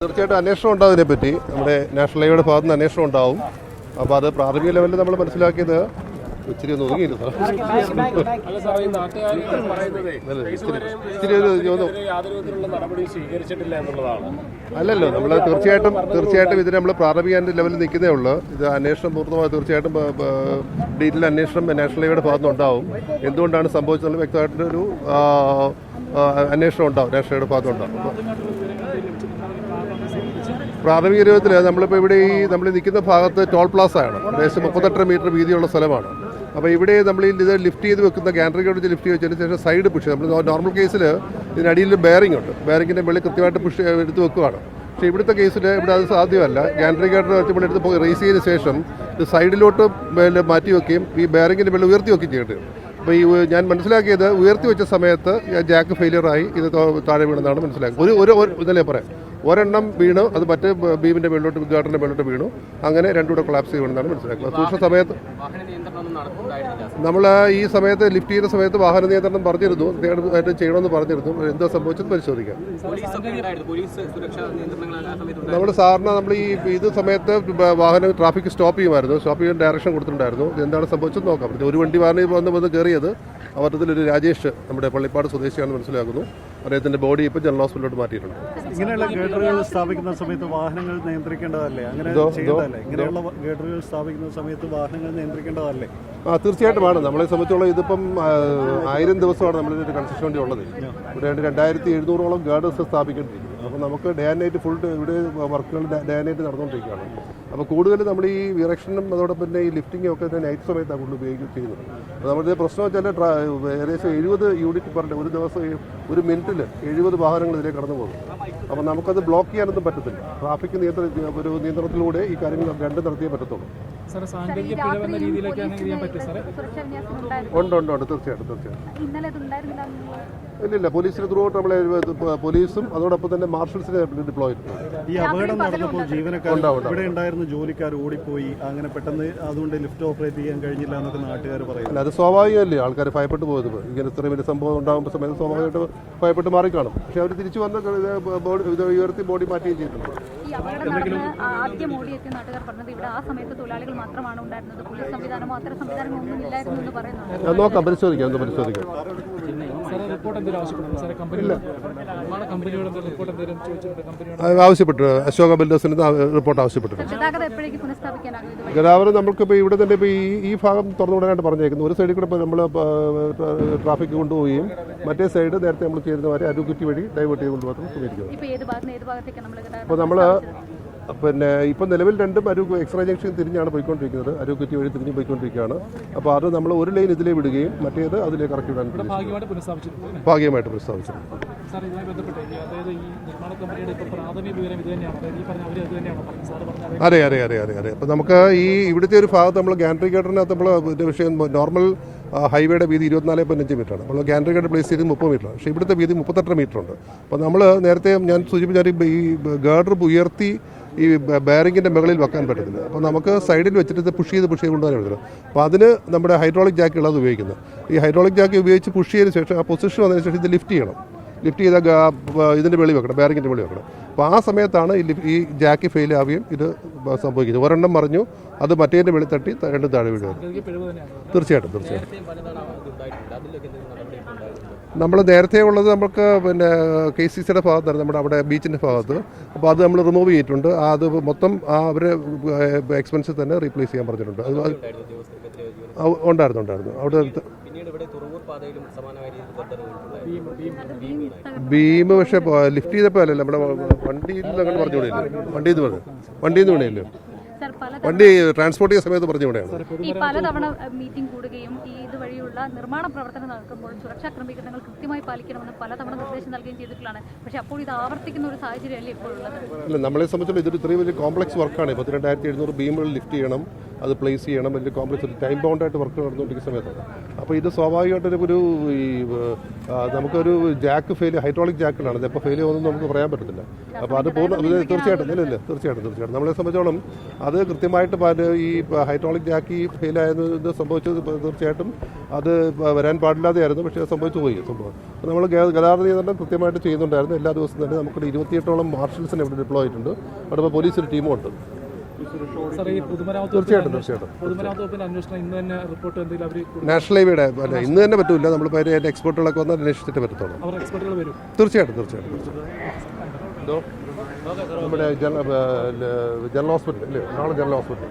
തീർച്ചയായിട്ടും അന്വേഷണം ഉണ്ടാവും ഇതിനെപ്പറ്റി. നമ്മുടെ നാഷണൽ ഹൈവേയുടെ ഭാഗത്ത് നിന്ന് അന്വേഷണം ഉണ്ടാവും. അപ്പോൾ അത് പ്രാഥമിക ലെവലിൽ നമ്മൾ മനസ്സിലാക്കിയത് ഇച്ചിരി ഒന്ന് ഒതുങ്ങിയില്ല സാർ. അല്ലല്ലോ, നമ്മൾ തീർച്ചയായിട്ടും ഇതിന് നമ്മൾ പ്രാഥമിക ലെവലിൽ നിൽക്കുന്നേ ഉള്ളൂ. ഇത് അന്വേഷണം പൂർണ്ണമായി തീർച്ചയായിട്ടും ഡീറ്റെയിൽ അന്വേഷണം നാഷണൽ ഹൈവേയുടെ ഭാഗത്ത് ഉണ്ടാവും. എന്തുകൊണ്ടാണ് സംഭവിച്ചത് വ്യക്തമായിട്ടൊരു അന്വേഷണം ഉണ്ടാവും, നാഷണൽ ഹൈവേയുടെ ഭാഗത്തുണ്ടാവും. പ്രാഥമിക രൂപത്തിൽ നമ്മളിപ്പോൾ ഇവിടെ നമ്മൾ നിൽക്കുന്ന ഭാഗത്ത് ടോൾ പ്ലാസ ആണ്. ഏകദേശം 38 മീറ്റർ വീതിയുള്ള സ്ഥലമാണ്. അപ്പോൾ ഇവിടെ നമ്മൾ ഇത് ലിഫ്റ്റ് ചെയ്ത് വെക്കുന്ന ഗാൻട്രിക്ക് വെച്ച് ലിഫ്റ്റ് വെച്ചതിന് ശേഷം സൈഡ് പുഷ്, നമ്മൾ നോർമൽ കേസിൽ ഇതിനടിയിൽ ബെയറിംഗ് ഉണ്ട്, ബെയറിങ്ങിൻ്റെ മുകളിൽ കൃത്യമായിട്ട് പുഷ് എടുത്ത് വെക്കുകയാണ്. പക്ഷേ ഇവിടുത്തെ കേസിൽ ഇവിടെ അത് സാധ്യമല്ല. ഗാൻട്രിക്കേറ്റർ വെച്ച് എടുത്ത് റേസ് ചെയ്തതിന് ശേഷം ഇത് സൈഡിലോട്ട് മാറ്റി വെക്കുകയും ഈ ബെയറിങ്ങിൻ്റെ മുകളിൽ ഉയർത്തി വെക്കുകയും ചെയ്യേണ്ടി വരും. അപ്പോൾ ഈ ഞാൻ മനസ്സിലാക്കിയത് ഉയർത്തി വെച്ച സമയത്ത് ജാക്ക് ഫെയിലിയറായി ഇത് താഴെ വീണെന്നാണ് മനസ്സിലാക്കിയത്. ഇതല്ലേ പറയാം, ഒരെണ്ണം വീണു, അത് മറ്റേ ബീമിൻ്റെ മേളിലോട്ട് ഗാർഡറിൻ്റെ മേളിലോട്ട് വീണു, അങ്ങനെ രണ്ടുകൂടെ കൊളാപ്സ് ചെയ്യുമെന്നാണ് മനസ്സിലാക്കുന്നത്. സൂക്ഷ്മ സമയത്ത് നമ്മൾ ഈ സമയത്ത് ലിഫ്റ്റ് ചെയ്യുന്ന സമയത്ത് വാഹന നിയന്ത്രണം പറഞ്ഞിരുന്നു, ചെയ്യണമെന്ന് പറഞ്ഞിരുന്നു. എന്താ സംഭവിച്ചത് പരിശോധിക്കാം. നമ്മൾ സാറിന് നമ്മൾ ഇത് സമയത്ത് വാഹനം ട്രാഫിക് സ്റ്റോപ്പ് ചെയ്യുമായിരുന്നു, സ്റ്റോപ്പ് ചെയ്യാൻ ഡയറക്ഷൻ കൊടുത്തിട്ടുണ്ടായിരുന്നു. എന്താണ് സംഭവിച്ചത് നോക്കാം. ഒരു വണ്ടി വാഹനം വന്ന് കയറിയത് അവർത്തത്തിലൊരു രാജേഷ്, നമ്മുടെ പള്ളിപ്പാട് സ്വദേശിയാണെന്ന് മനസ്സിലാക്കുന്നു. അദ്ദേഹത്തിന്റെ ബോഡി ഇപ്പോൾ ജനറൽ ഹോസ്പിറ്റലിലോട്ട് മാറ്റിയിട്ടുണ്ട്. ഇങ്ങനെയുള്ള ഗേഡറുകൾ സ്ഥാപിക്കുന്ന സമയത്ത് വാഹനങ്ങൾ നിയന്ത്രിക്കേണ്ടതല്ലേ? അങ്ങനെ ചെയ്യേണ്ടതല്ലേ? ഇങ്ങനെയുള്ള ഗേഡറുകൾ സ്ഥാപിക്കുന്ന സമയത്ത് വാഹനങ്ങൾ നിയന്ത്രിക്കേണ്ടതല്ലേ? തീർച്ചയായിട്ടുമാണ്. നമ്മളെ സംബന്ധിച്ചോളം ഇതിപ്പം 1000 ദിവസമാണ് നമ്മളിതൊരു കൺസ്ട്രക്ഷൻ വേണ്ടി ഉള്ളത്. ഇവിടെ 2700ഓളം ഗാർഡേഴ്സ് സ്ഥാപിക്കേണ്ടിയിരിക്കുന്നു. അപ്പോൾ നമുക്ക് ഡേ ആൻഡ് നൈറ്റ് ഫുൾ ഇവിടെ വർക്കുകൾ ഡേ ആൻഡ് നൈറ്റ് നടന്നുകൊണ്ടിരിക്കുകയാണ്. അപ്പോൾ കൂടുതൽ നമ്മൾ ഈ ഇറക്ഷനും അതോടൊപ്പം തന്നെ ഈ ലിഫ്റ്റിങ്ങും ഒക്കെ നൈറ്റ് സമയത്താണ് കൂടുതൽ ഉപയോഗിക്കുന്നത് ചെയ്യുന്നത്. അപ്പോൾ നമ്മുടെ പ്രശ്നം വെച്ചാൽ ഏകദേശം 70 യൂണിറ്റ് പെർ ഡേ, ഒരു ദിവസം ഒരു മിനിറ്റിൽ 70 വാഹനങ്ങൾ ഇതിലേക്ക് കടന്നു പോകും. അപ്പോൾ നമുക്കത് ബ്ലോക്ക് ചെയ്യാനൊന്നും പറ്റത്തില്ല. ട്രാഫിക് ഒരു നിയന്ത്രണത്തിലൂടെ ഈ കാര്യങ്ങൾ രണ്ടും നടത്തിയേ പറ്റത്തുള്ളൂ. ഉണ്ട് തീർച്ചയായിട്ടും. ഇല്ല, പോലീസിന് ത്രൂ ഔട്ട് നമ്മളെ പോലീസും അതോടൊപ്പം തന്നെ മാർഷൽസിനെ ഡിപ്ലോയ് ചെയ്തിട്ടുണ്ട്. ഈ അപകടം നടന്നപ്പോൾ ജീവനക്കാർ ഇവിടെ ഉണ്ടായിരുന്ന ജോലിക്കാർ ഓടിപ്പോയി, അങ്ങനെ പെട്ടെന്ന് അതുകൊണ്ട് ലിഫ്റ്റ് ഓപ്പറേറ്റ് ചെയ്യാൻ കഴിഞ്ഞില്ല എന്നൊക്കെ നാട്ടുകാർ പറയുന്നു. അല്ല, അത് സ്വാഭാവികമല്ലേ, ആൾക്കാർ ഭയപ്പെട്ട് പോയത്. ഇങ്ങനെ ഇത്ര വലിയ സംഭവം ഉണ്ടാകുമ്പോൾ സമയത്ത് സ്വാഭാവികമായിട്ട് ഭയപ്പെട്ട് മാറിക്കാണും. പക്ഷെ അവർ തിരിച്ചു വന്ന് ഉയർത്തി ബോഡി മാറ്റുകയും ചെയ്തിട്ടുണ്ട്. ആദ്യം ഓടിയെത്തിയ നാട്ടുകാർ പറഞ്ഞത് ഇവിടെ ആ സമയത്ത് തൊഴിലാളികൾ മാത്രമാണ് ഉണ്ടായിരുന്നത്, പോലീസ് സംവിധാനമോ അത്തരം സംവിധാനങ്ങളൊന്നും ഇല്ലായിരുന്നു എന്ന് പറയുന്നത്. നോക്കാം, പരിശോധിക്കാം. ആവശ്യപ്പെട്ടു, അശോക ബിൽഡേഴ്സിന് റിപ്പോർട്ട് ആവശ്യപ്പെട്ടിട്ടുണ്ട്. ഗതാഗതം നമുക്കിപ്പോൾ ഇവിടെ തന്നെ ഇപ്പോൾ ഈ ഭാഗം തുറന്നുവിടാനായിട്ട് പറഞ്ഞേക്കുന്നു. ഒരു സൈഡിൽ കൂടെ നമ്മൾ ട്രാഫിക് കൊണ്ടുപോവുകയും മറ്റേ സൈഡ് നേരത്തെ നമ്മൾ ചെയ്യുന്ന മാതിരി അരുക്കുറ്റി വഴി ഡൈവേർട്ട് ചെയ്ത് കൊണ്ടുപോകാൻ ശ്രമിക്കുന്നു. അപ്പോൾ നമ്മൾ ഇപ്പം നിലവിൽ രണ്ടും എക്സ്ട്രാ ജംഗ്ഷൻ തിരിഞ്ഞാണ് പോയിക്കൊണ്ടിരിക്കുന്നത്. അരുക്കുറ്റി വഴി തിരിഞ്ഞ് പോയിക്കൊണ്ടിരിക്കുകയാണ്. അപ്പോൾ അത് നമ്മൾ ഒരു ലൈൻ ഇതിലേ വിടുകയും മറ്റേത് അതിലേക്ക് ഇറക്കി വിടാൻ ഭാഗ്യമായിട്ട് പ്രസ്താവിച്ചിട്ടുണ്ട്. അതെ. അപ്പോൾ നമുക്ക് ഇവിടുത്തെ ഒരു ഭാഗത്ത് നമ്മൾ ഗാൻട്രി ഗേറ്ററിനകത്ത് നമ്മൾ വിഷയം നോർമൽ ഹൈവേയുടെ വീതി 24.5 മീറ്ററാണ്. നമ്മൾ ഗാൻട്രി ഗേറ്റർ പ്ലേസ് ചെയ്ത് 30 മീറ്ററാണ്. പക്ഷേ ഇവിടുത്തെ വീതി 38 മീറ്ററുണ്ട്. അപ്പോൾ നമ്മൾ നേരത്തെ ഞാൻ സൂചിപ്പിച്ചാൽ ഈ ഗാർഡർ ഉയർത്തി ഈ ബെയറിങ്ങിൻ്റെ മുകളിൽ വെക്കാൻ പറ്റത്തില്ല. അപ്പോൾ നമുക്ക് സൈഡിൽ വെച്ചിട്ട് പുഷ് ചെയ്ത് കൊണ്ടുപോകാൻ പറ്റില്ല. അപ്പോൾ അതിന് നമ്മുടെ ഹൈഡ്രോളിക് ജാക്കുകളാണ് അത് ഉപയോഗിക്കുന്നത്. ഈ ഹൈഡ്രോളിക് ജാക്ക് ഉപയോഗിച്ച് പുഷ് ചെയ്തതിന് ശേഷം ആ പൊസിഷൻ വന്നതിന് ശേഷം ഇത് ലിഫ്റ്റ് ചെയ്യണം. ലിഫ്റ്റ് ചെയ്താൽ ഇതിൻ്റെ വെളി വെക്കണം, ബെയറിങ്ങിൻ്റെ വെളി വെക്കണം. അപ്പോൾ ആ സമയത്താണ് ഈ ജാക്ക് ഫെയിൽ ആവുകയും ഇത് സംഭവിക്കുന്നത്. ഒരെണ്ണം മറിഞ്ഞു, അത് മറ്റേതിൻ്റെ വെളി തട്ടി രണ്ടും താഴെ വീഴുക. തീർച്ചയായിട്ടും. നമ്മൾ നേരത്തെ ഉള്ളത് നമുക്ക് KCCയുടെ ഭാഗത്താണ്, നമ്മുടെ അവിടെ ബീച്ചിൻ്റെ ഭാഗത്ത്. അപ്പോൾ അത് നമ്മൾ റിമൂവ് ചെയ്തിട്ടുണ്ട്. അത് മൊത്തം അവർ എക്സ്പെൻസിൽ തന്നെ റീപ്ലേസ് ചെയ്യാൻ പറഞ്ഞിട്ടുണ്ട്. അത് ഉണ്ടായിരുന്നു അവിടെ ബീം. പക്ഷേ ലിഫ്റ്റ് ചെയ്തപ്പോൾ അല്ലല്ലോ, നമ്മുടെ വണ്ടിയിൽ നിന്ന് അങ്ങനെ പറഞ്ഞുകൂടെയല്ലോ, വണ്ടിയിൽ നിന്ന് വീണല്ലോ, വണ്ടി ട്രാൻസ്പോർട്ട് ചെയ്യുന്ന സമയത്ത് പറഞ്ഞുകൂടെയാണ്. ഈ പലതവണ മീറ്റിംഗ് കൂടുകയും ഈ ഇതുവഴിയുള്ള നിർമ്മാണ പ്രവർത്തനം നടക്കുമ്പോൾ സുരക്ഷാ ക്രമീകരണങ്ങൾ കൃത്യമായി പാലിക്കണമെന്ന് പലതവണ നിർദ്ദേശം നൽകുകയും ചെയ്തിട്ടുള്ളതാണ്. പക്ഷേ അപ്പോൾ ഇത് ആവർത്തിക്കുന്ന ഒരു സാഹചര്യമല്ലേ ഇപ്പോഴുള്ളത്? അല്ല, നമ്മളെ സംബന്ധിച്ചുള്ള ഇതൊരു ഇത്രയും വലിയ കോംപ്ലക്സ് വർക്കാണ്. 2700 ബീമുകൾ ലിഫ്റ്റ് ചെയ്യണം, അത് പ്ലേസ് ചെയ്യണം, വലിയ കോംപ്ലക്സ് ഒരു ടൈം ബൗണ്ടായിട്ട് വർക്ക് നടന്നുകൊണ്ടിരിക്കുന്ന സമയത്താണ്. അപ്പോൾ ഇത് സ്വാഭാവികമായിട്ടൊരു നമുക്കൊരു ജാക്ക് ഹൈഡ്രോളിക് ജാക്കിലാണ്. ഇത് എപ്പോൾ ഫെയിൽ ചെയ്യുമെന്ന് നമുക്ക് പറയാൻ പറ്റത്തില്ല. അപ്പോൾ അത് തീർച്ചയായിട്ടും നമ്മളെ സംബന്ധിച്ചോളം അത് കൃത്യമായിട്ട് ഈ ഹൈഡ്രോളിക് ജാക്ക് ഫെയിൽ ആയത് സംഭവിച്ചത് തീർച്ചയായിട്ടും അത് വരാൻ പാടില്ലാതെയായിരുന്നു, പക്ഷേ അത് സംഭവിച്ചു പോയി സംഭവം. അപ്പോൾ നമ്മൾ ഗതാഗത നിയന്ത്രണം കൃത്യമായിട്ട് ചെയ്യുന്നുണ്ടായിരുന്നു. എല്ലാ ദിവസവും തന്നെ നമുക്ക് 28ഓളം മാർഷൽസിനെ ഇവിടെ ഡിപ്ലോയ് ആയിട്ടുണ്ട്. അവിടെ പോലീസ് ഒരു ടീമും ഉണ്ട്. തീർച്ചയായിട്ടും നാഷണൽ ഹൈവേയുടെ അല്ല, ഇന്ന് തന്നെ പറ്റില്ല. നമ്മൾ അതിൻ്റെ എക്സ്പെർട്ടുകളൊക്കെ വന്ന് അന്വേഷിച്ചിട്ട് പറ്റത്തുള്ളൂ. തീർച്ചയായിട്ടും നമ്മുടെ ജനറൽ ഹോസ്പിറ്റൽ അല്ലേ, നാളെ ജനറൽ ഹോസ്പിറ്റൽ